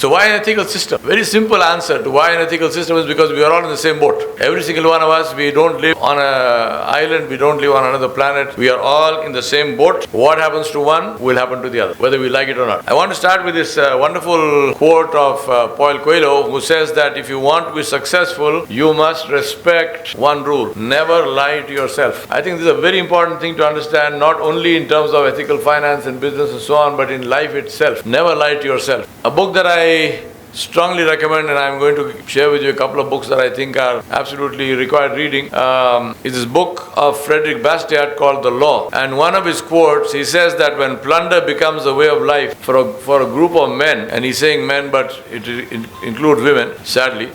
So why an ethical system? Very simple answer to why an ethical system is because we are all in the same boat. Every single one of us, we don't live on an island, we don't live on another planet. We are all in the same boat. What happens to one will happen to the other, whether we like it or not. I want to start with this wonderful quote of Paulo Coelho, who says that if you want to be successful, you must respect one rule: never lie to yourself. I think this is a very important thing to understand, not only in terms of ethical finance and business and so on, but in life itself. Never lie to yourself. A book that I strongly recommend, and I'm going to share with you a couple of books that I think are absolutely required reading, is this book of Frederick Bastiat called The Law. And one of his quotes, he says that when plunder becomes a way of life for a group of men, and he's saying men, but it includes women, sadly,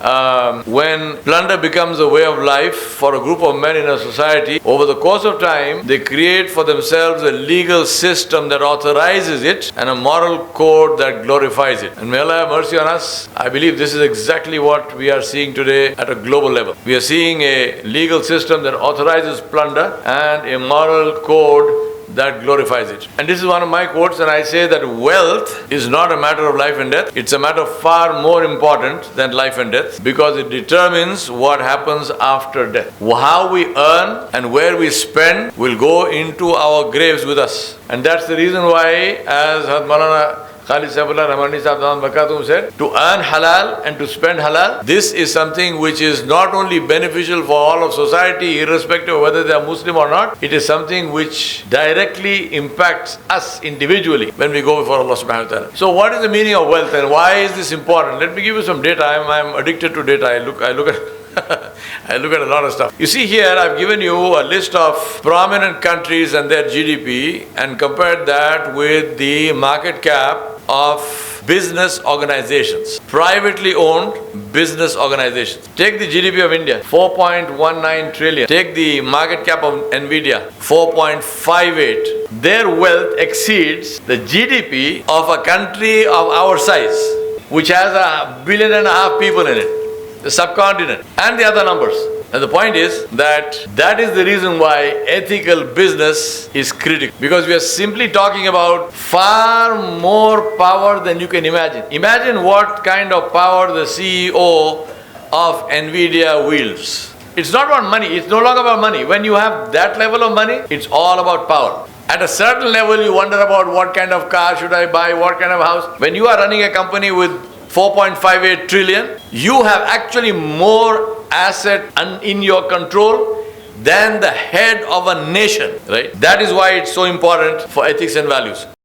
when plunder becomes a way of life for a group of men in a society, over the course of time, they create for themselves a legal system that authorizes it and a moral code that glorifies it. And may Allah have mercy on us. I believe this is exactly what we are seeing today at a global level. We are seeing a legal system that authorizes plunder and a moral code that glorifies it. And this is one of my quotes, and I say that wealth is not a matter of life and death. It's a matter far more important than life and death, because it determines what happens after death. How we earn and where we spend will go into our graves with us. And that's the reason why, as Maulana Khalid Saifullah Rahmani Sahib said, to earn halal and to spend halal, this is something which is not only beneficial for all of society, irrespective of whether they are Muslim or not, it is something which directly impacts us individually when we go before Allah subhanahu wa ta'ala. So what is the meaning of wealth and why is this important? Let me give you some data. I'm addicted to data. I look at I look at a lot of stuff. You see here, I've given you a list of prominent countries and their GDP and compared that with the market cap of business organizations, privately owned business organizations. Take the GDP of India, 4.19 trillion. Take the market cap of NVIDIA, 4.58. Their wealth exceeds the GDP of a country of our size, which has 1.5 billion people in it, the subcontinent, and the other numbers. And the point is that is the reason why ethical business is critical. Because we are simply talking about far more power than you can imagine. Imagine what kind of power the CEO of NVIDIA wields. It's not about money. It's no longer about money. When you have that level of money, it's all about power. At a certain level, you wonder about what kind of car should I buy, what kind of house. When you are running a company with 4.58 trillion, you have actually more asset in your control than the head of a nation, right? That is why it's so important for ethics and values.